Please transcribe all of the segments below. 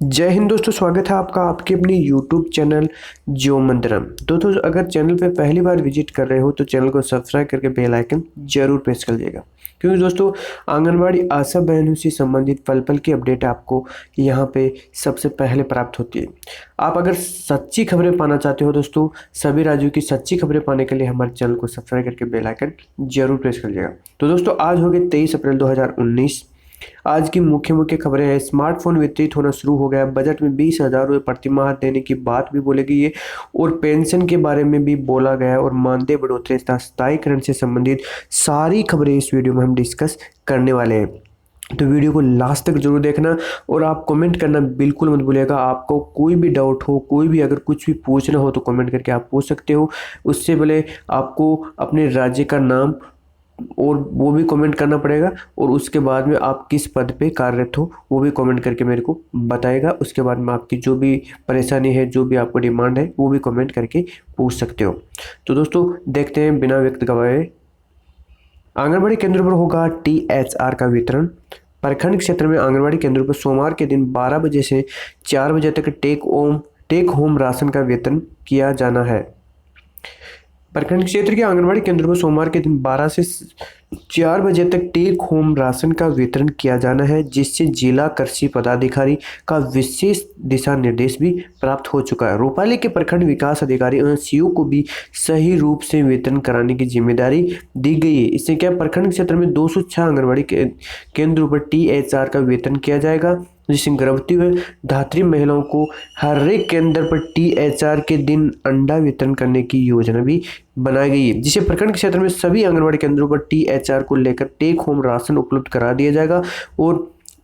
जय हिंद दोस्तों, स्वागत है आपका आपके अपने YouTube चैनल जो मंदिरम। दोस्तों, अगर चैनल पे पहली बार विजिट कर रहे हो तो चैनल को सब्सक्राइब करके बेल आइकन जरूर प्रेस कर लीजिएगा, क्योंकि दोस्तों आंगनबाड़ी आशा बहनों से संबंधित पल पल की अपडेट आपको यहाँ पे सबसे पहले प्राप्त होती है। आप अगर सच्ची खबरें पाना चाहते हो दोस्तों, सभी राज्यों की सच्ची खबरें पाने के लिए हमारे चैनल को सब्सक्राइब करके बेल आइकन जरूर प्रेस कर लीजिएगा। तो दोस्तों, आज हो गए 23 अप्रैल 2019। आज की मुख्य मुख्य खबरें हैं। स्मार्टफोन वितरित होना शुरू हो गया। बजट में 20,000 रुपये प्रति माह देने की बात भी बोली गई है और पेंशन के बारे में भी बोला गया है और मानदेय बढ़ोतरी तथा स्थायीकरण से संबंधित सारी खबरें इस वीडियो में हम डिस्कस करने वाले हैं। तो वीडियो को लास्ट तक जरूर देखना और आप कमेंट करना बिल्कुल मत भूलिएगा। आपको कोई भी डाउट हो, कोई भी अगर कुछ भी पूछना हो तो कमेंट करके आप पूछ सकते हो। उससे पहले आपको अपने राज्य का नाम और वो भी कमेंट करना पड़ेगा और उसके बाद में आप किस पद पे कार्यरत हो वो भी कमेंट करके मेरे को बताएगा। उसके बाद में आपकी जो भी परेशानी है, जो भी आपको डिमांड है, वो भी कमेंट करके पूछ सकते हो। तो दोस्तों, देखते हैं बिना वक्त गवाए। आंगनबाड़ी केंद्रों पर होगा THR का वितरण। प्रखंड क्षेत्र में आंगनबाड़ी केंद्रों पर सोमवार के दिन 12 बजे से 4 बजे तक टेक होम राशन का वितरण किया जाना है। प्रखंड क्षेत्र के आंगनबाड़ी केंद्रों पर सोमवार के दिन 12 से 4 बजे तक टेक होम राशन का वितरण किया जाना है, जिससे जिला कृषि पदाधिकारी का विशेष दिशा निर्देश भी प्राप्त हो चुका है। रूपाली के प्रखंड विकास अधिकारी एवं सीओ को भी सही रूप से वितरण कराने की जिम्मेदारी दी गई है। इससे क्या प्रखंड क्षेत्र में 206 आंगनबाड़ी केंद्रों पर THR का वितरण किया जाएगा, जिससे गर्भवती व धात्री महिलाओं को हर एक केंद्र पर THR के दिन अंडा वितरण करने की योजना भी बनाई गई है, जिसे प्रखंड क्षेत्र में सभी आंगनबाड़ी केंद्रों पर THR को लेकर टेक होम राशन उपलब्ध करा दिया जाएगा। और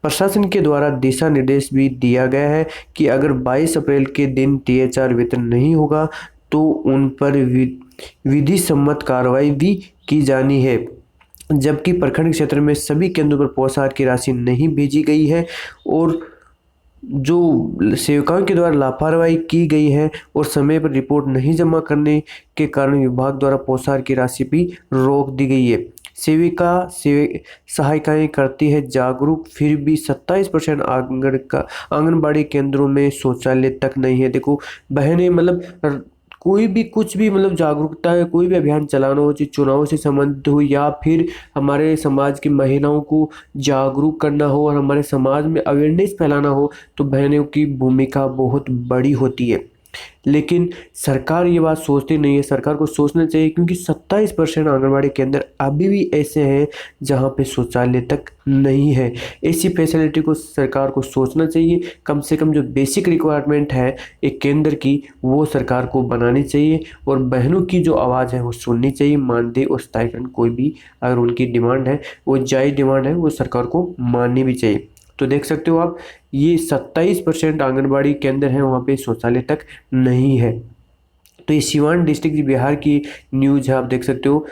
प्रशासन के द्वारा दिशा निर्देश भी दिया गया है कि अगर 22 अप्रैल के दिन THR वितरण नहीं होगा तो उन पर विधि सम्मत कार्रवाई भी की जानी है। जबकि प्रखंड क्षेत्र में सभी केंद्रों पर पोषाहार की राशि नहीं भेजी गई है और जो सेवकाओं के द्वारा लापरवाही की गई है और समय पर रिपोर्ट नहीं जमा करने के कारण विभाग द्वारा पोषाहार की राशि भी रोक दी गई है। सहायिकाएं करती है जागरूक, फिर भी 27% आंगनबाड़ी केंद्रों में शौचालय तक नहीं है। देखो बहनें, मतलब कोई भी कुछ भी जागरूकता है, कोई भी अभियान चलाना हो, चाहे चुनाव से संबंधित हो या फिर हमारे समाज की महिलाओं को जागरूक करना हो और हमारे समाज में अवेयरनेस फैलाना हो, तो बहनों की भूमिका बहुत बड़ी होती है। लेकिन सरकार ये बात सोचती नहीं है। सरकार को सोचना चाहिए, क्योंकि 27% आंगनबाड़ी केंद्र अभी भी ऐसे हैं जहां पे शौचालय तक नहीं है। ऐसी फैसिलिटी को सरकार को सोचना चाहिए। कम से कम जो बेसिक रिक्वायरमेंट है एक केंद्र की, वो सरकार को बनानी चाहिए और बहनों की जो आवाज़ है वो सुननी चाहिए। मानदेय और स्थायीकरण कोई भी अगर उनकी डिमांड है, वो जायज़ डिमांड है, वो सरकार को माननी भी चाहिए। तो देख सकते हो आप, ये 27% आंगनबाड़ी केंद्र हैं वहाँ पे शौचालय तक नहीं है। तो ये सिवान डिस्ट्रिक्ट बिहार की न्यूज़ है, आप देख सकते हो।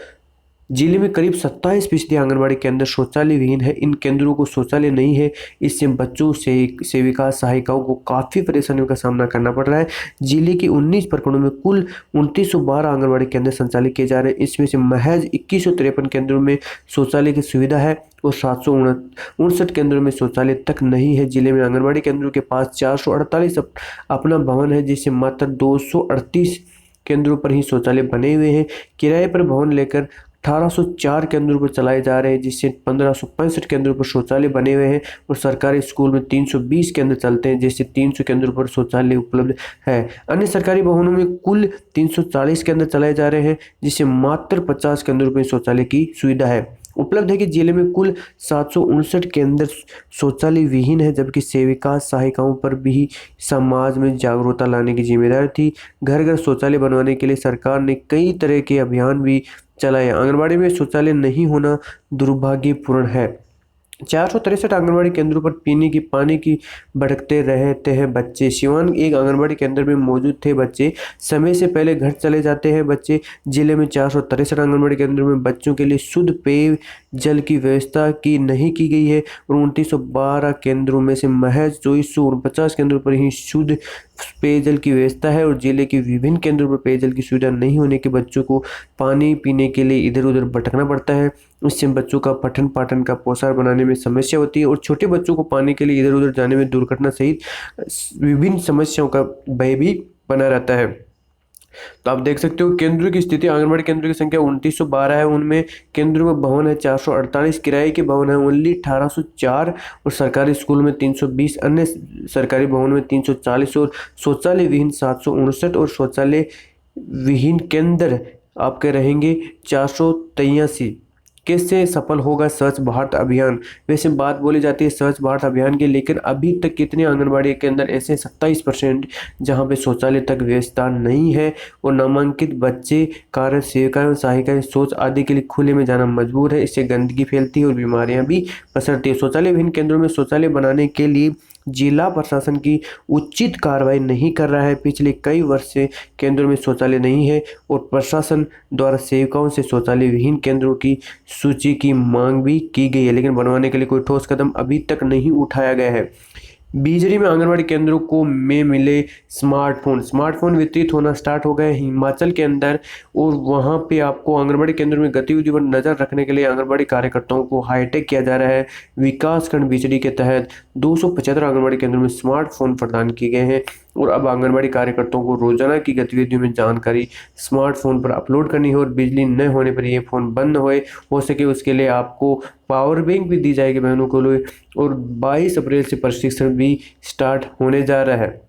जिले में करीब 27% आंगनबाड़ी केंद्र शौचालय विहीन है। इन केंद्रों को शौचालय नहीं है, इससे बच्चों से सेविका सहायिकाओं को काफ़ी परेशानियों का सामना करना पड़ रहा है। जिले के 19 प्रखंडों में कुल 2912 आंगनबाड़ी केंद्र संचालित किए जा रहे हैं। इसमें से महज 2153 केंद्रों में शौचालय की सुविधा है और 759 केंद्रों में शौचालय तक नहीं है। जिले में आंगनबाड़ी केंद्रों के पास 448 अपना भवन है, जिससे मात्र 238 केंद्रों पर ही शौचालय बने हुए हैं। किराए पर भवन लेकर 1804 केंद्रों पर चलाए जा रहे हैं, जिससे 1565 केंद्रों पर शौचालय बने हुए हैं और सरकारी स्कूल में 320 केंद्र चलते हैं, जिससे 300 केंद्रों पर शौचालय उपलब्ध है। अन्य सरकारी भवनों में कुल 340 केंद्र चलाए जा रहे हैं, जिससे मात्र 50 केंद्रों पर शौचालय की सुविधा है उपलब्ध है। कि जिले में कुल 759 केंद्र शौचालय विहीन है, जबकि सेविका सहायिकाओं पर भी समाज में जागरूकता लाने की जिम्मेदारी थी। घर घर शौचालय बनवाने के लिए सरकार ने कई तरह के अभियान भी चलाए। आंगनबाड़ी में शौचालय नहीं होना दुर्भाग्यपूर्ण है। 463 आंगनबाड़ी केंद्रों पर पीने की पानी की भटकते रहते हैं बच्चे। सिवान एक आंगनबाड़ी केंद्र में मौजूद थे बच्चे, समय से पहले घर चले जाते हैं बच्चे। जिले में 463 आंगनबाड़ी केंद्रों में बच्चों के लिए शुद्ध पेय जल की व्यवस्था की नहीं की गई है और 2912 केंद्रों में से महज 2449 केंद्रों पर ही शुद्ध पेयजल की व्यवस्था है। और जिले के विभिन्न केंद्रों पर पेयजल की सुविधा नहीं होने के बच्चों को पानी पीने के लिए इधर उधर भटकना पड़ता है इससे बच्चों का पठन पाठन का पोषण बनाने में समस्या होती है और छोटे बच्चों को पाने के लिए इधर उधर जाने में दुर्घटना सहित विभिन्न समस्याओं का भय भी बना रहता है। तो आप देख सकते हो केंद्रों की स्थिति, आंगनबाड़ी केंद्रों की संख्या 2912 है, उनमें केंद्रों में भवन है 448, किराए के भवन है ओनली 1804 और सरकारी स्कूल में 320, अन्य सरकारी भवन में 340 और शौचालय विहीन 759 और शौचालय विहीन केंद्र आपके रहेंगे 483। कैसे सफल होगा स्वच्छ भारत अभियान? वैसे बात बोली जाती है स्वच्छ भारत अभियान की, लेकिन अभी तक कितने आंगनबाड़ी के अंदर ऐसे 27% जहां पे शौचालय तक व्यवस्था नहीं है और नामांकित बच्चे कार्य सेविकाएं और सहायिकाएं शौच आदि के लिए खुले में जाना मजबूर है। इससे गंदगी फैलती है और बीमारियां भी पसरती है। शौचालय विहीन केंद्रों में शौचालय बनाने के लिए जिला प्रशासन की उचित कार्रवाई नहीं कर रहा है। पिछले कई वर्ष से केंद्रों में शौचालय नहीं है और प्रशासन द्वारा सेवकाओं से शौचालय विहीन केंद्रों की सूची की मांग भी की गई है, लेकिन बनवाने के लिए कोई ठोस कदम अभी तक नहीं उठाया गया है। बीजरी में आंगनबाड़ी केंद्रों को में मिले स्मार्टफोन वितरित होना स्टार्ट हो गए हिमाचल के अंदर और वहां पे आपको आंगनबाड़ी केंद्रों में गतिविधि पर नजर रखने के लिए आंगनबाड़ी कार्यकर्ताओं को हाईटेक किया जा रहा है। विकासखंड बीजरी के तहत 275 आंगनबाड़ी केंद्रों में स्मार्टफोन प्रदान किए गए हैं और अब आंगनबाड़ी कार्यकर्ताओं को रोजाना की गतिविधियों में जानकारी स्मार्टफोन पर अपलोड करनी है और बिजली न होने पर ये फ़ोन बंद हो सके उसके लिए आपको पावर बैंक भी दी जाएगी बहनों को लिए। और 22 अप्रैल से प्रशिक्षण भी स्टार्ट होने जा रहा है।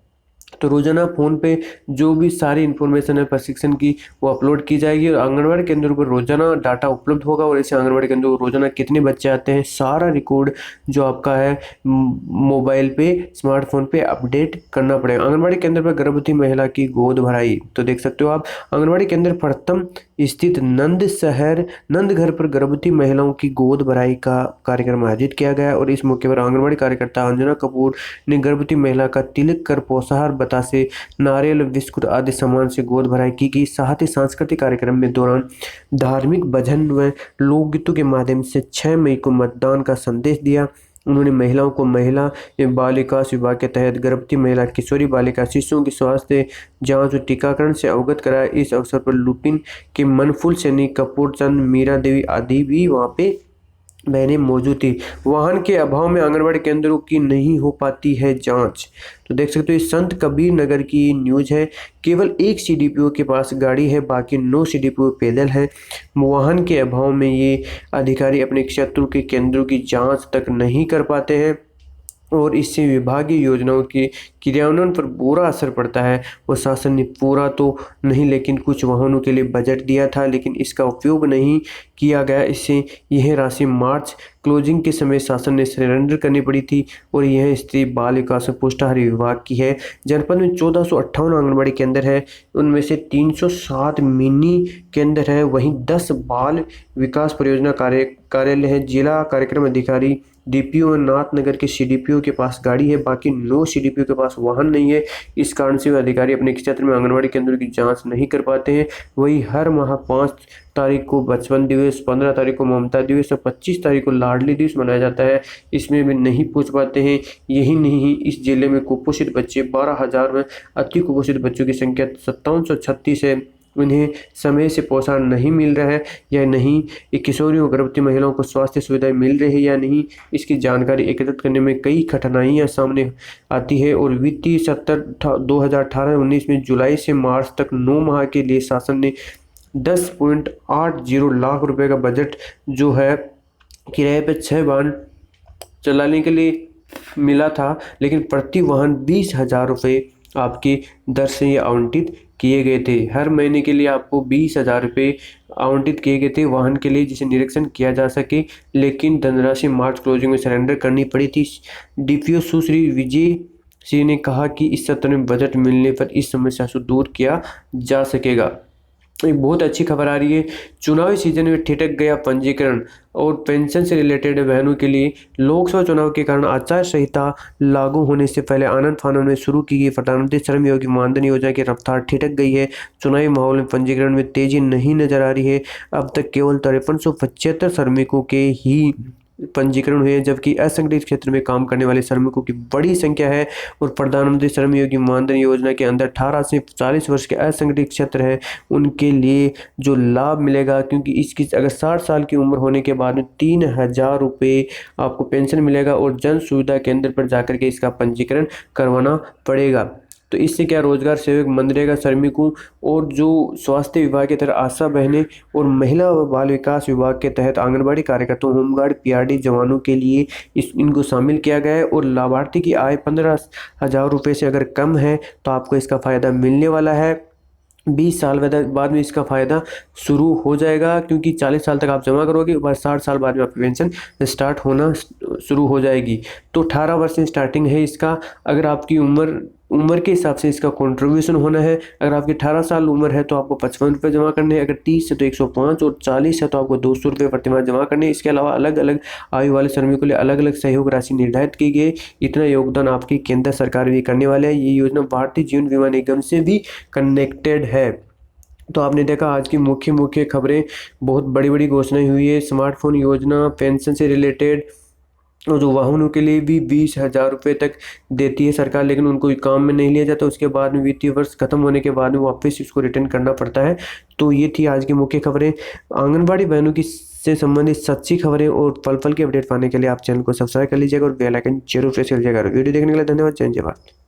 तो रोजाना फ़ोन पे जो भी सारी इन्फॉर्मेशन है प्रशिक्षण की वो अपलोड की जाएगी और आंगनबाड़ी केंद्रों पर रोजाना डाटा उपलब्ध होगा और ऐसे आंगनबाड़ी केंद्रों को रोजाना कितने बच्चे आते हैं सारा रिकॉर्ड जो आपका है मोबाइल पे स्मार्टफोन पे अपडेट करना पड़ेगा। आंगनबाड़ी केंद्र पर गर्भवती महिला की गोद भराई, तो देख सकते हो आप आंगनबाड़ी केंद्र प्रथम स्थित नंद घर पर गर्भवती महिलाओं की गोद भराई का कार्यक्रम आयोजित किया गया और इस मौके पर आंगनबाड़ी कार्यकर्ता अंजना कपूर ने गर्भवती महिला का तिलक कर पोषाहार बतासे नारियल बिस्कुट आदि सामान से गोद भराई की गई। साथ ही सांस्कृतिक कार्यक्रम में दौरान धार्मिक भजन व लोकगीतों के माध्यम से 6 मई को मतदान का संदेश दिया। उन्होंने महिलाओं को महिला एवं बाल विकास विभाग के तहत गर्भवती महिला किशोरी बालिका शिशुओं की स्वास्थ्य जांच और टीकाकरण से अवगत कराया। इस अवसर पर लुपिन के मनफुल सैनी, कपूर चंद, मीरा देवी आदि भी वहां पे बहनें मौजूद थी। वाहन के अभाव में आंगनबाड़ी केंद्रों की नहीं हो पाती है जांच, तो देख सकते हो ये संत कबीर नगर की न्यूज है। केवल एक सीडीपीओ के पास गाड़ी है, बाकी 9 सीडीपीओ पैदल है। वाहन के अभाव में ये अधिकारी अपने क्षेत्र के केंद्रों की जांच तक नहीं कर पाते हैं और इससे विभागीय योजनाओं के क्रियान्वयन पर बुरा असर पड़ता है। वो शासन ने पूरा तो नहीं लेकिन कुछ वाहनों के लिए बजट दिया था लेकिन इसका उपयोग नहीं किया गया। इससे यह राशि मार्च क्लोजिंग के समय शासन ने सरेंडर करनी पड़ी थी और यह स्थिति बाल विकास और पुष्टाहार विभाग की है। जनपद में 1458 आंगनबाड़ी केंद्र है, उनमें से 307 मिनी केंद्र है, वहीं 10 बाल विकास परियोजना कार्यालय है। जिला कार्यक्रम अधिकारी डीपीओ नाथनगर के सीडीपीओ के पास गाड़ी है, बाकी 9 सीडीपीओ के पास वाहन नहीं है। इस कारण से वे अधिकारी अपने क्षेत्र में आंगनबाड़ी केंद्रों की जांच नहीं कर पाते हैं। वही हर माह 5 तारीख को बचपन दिवस, 15 तारीख को ममता दिवस और 25 तारीख को लाडली दिवस मनाया जाता है, इसमें भी नहीं पहुंच पाते हैं। यही नहीं, इस जिले में कुपोषित बच्चे 12,000 में अति कुपोषित बच्चों की संख्या 5736 है। उन्हें समय से पोषण नहीं मिल रहा है या नहीं, ये किशोरियों और गर्भवती महिलाओं को स्वास्थ्य सुविधाएं मिल रही है या नहीं, इसकी जानकारी एकत्रित करने में कई कठिनाइयां सामने आती है। और वित्तीय सत्र 2018-19 में जुलाई से मार्च तक 9 माह के लिए शासन ने 10.80 लाख रुपए का बजट जो है किराए पे 6 वाहन चलाने के लिए मिला था, लेकिन प्रति वाहन 20,000 रुपये आपकी दर से ये आवंटित किए गए थे। हर महीने के लिए आपको 20,000 रुपये आवंटित किए गए थे वाहन के लिए जिसे निरीक्षण किया जा सके, लेकिन धनराशि मार्च क्लोजिंग में सरेंडर करनी पड़ी थी। डीपीओ सुश्री विजय सिंह ने कहा कि इस सत्र में बजट मिलने पर इस समस्या को दूर किया जा सकेगा। एक बहुत अच्छी खबर आ रही है, चुनावी सीजन में ठिठक गया पंजीकरण और पेंशन से रिलेटेड बहनों के लिए लोकसभा चुनाव के कारण आचार संहिता लागू होने से पहले आनंद फानन में शुरू की गई प्रधानमंत्री श्रम योगी मानधन योजना की रफ्तार ठिठक गई है। चुनावी माहौल में पंजीकरण में तेजी नहीं नजर आ रही है। अब तक केवल 5375 श्रमिकों के ही पंजीकरण हुए हैं, जबकि असंगठित क्षेत्र में काम करने वाले श्रमिकों की बड़ी संख्या है। और प्रधानमंत्री श्रम योगी मानधन योजना के अंदर 18 से 40 वर्ष के असंगठित क्षेत्र है उनके लिए जो लाभ मिलेगा, क्योंकि इसकी अगर 60 साल की उम्र होने के बाद में 3,000 रुपये आपको पेंशन मिलेगा और जन सुविधा केंद्र पर जाकर के इसका पंजीकरण करवाना पड़ेगा। तो इससे क्या रोजगार सेवक, मनरेगा श्रमिकों और जो स्वास्थ्य विभाग के तहत आशा बहनें और महिला व बाल विकास विभाग के तहत आंगनबाड़ी कार्यकर्ताओं, होमगार्ड, पीआरडी जवानों के लिए इनको शामिल किया गया है। और लाभार्थी की आय 15,000 रुपये से अगर कम है तो आपको इसका फ़ायदा मिलने वाला है। 20 साल बाद में इसका फ़ायदा शुरू हो जाएगा, क्योंकि 40 साल तक आप जमा करोगे, और 60 साल बाद में आपकी पेंशन स्टार्ट होना शुरू हो जाएगी। तो 18 वर्ष से स्टार्टिंग है इसका। अगर आपकी उम्र के हिसाब से इसका कंट्रीब्यूशन होना है। अगर आपकी 18 साल उम्र है तो आपको 55 रुपये जमा करने हैं, अगर 30 है तो 105, और 40 है तो आपको 200 रुपये प्रतिमाह जमा करने हैं। इसके अलावा अलग अलग आयु वाले श्रमिकों के लिए अलग अलग सहयोग राशि निर्धारित की गई। इतना योगदान आपकी केंद्र सरकार भी करने वाले है। ये योजना भारतीय जीवन बीमा निगम से भी कनेक्टेड है। तो आपने देखा आज की मुख्य खबरें, बहुत बड़ी बड़ी घोषणाएं हुई है। स्मार्टफोन योजना, पेंशन से रिलेटेड, और जो वाहनों के लिए भी 20,000 रुपये तक देती है सरकार, लेकिन उनको काम में नहीं लिया जाता। उसके बाद में वित्तीय वर्ष खत्म होने के बाद में वापस इसको रिटर्न करना पड़ता है। तो ये थी आज की मुख्य खबरें। आंगनबाड़ी बहनों की से संबंधित सच्ची खबरें और पल पल के अपडेट पाने के लिए आप चैनल को सब्सक्राइब कर लीजिएगा और बेल आइकन जरूर प्रेस कर लीजिएगा। वीडियो देखने के लिए धन्यवाद। जय हिंद, जय भारत।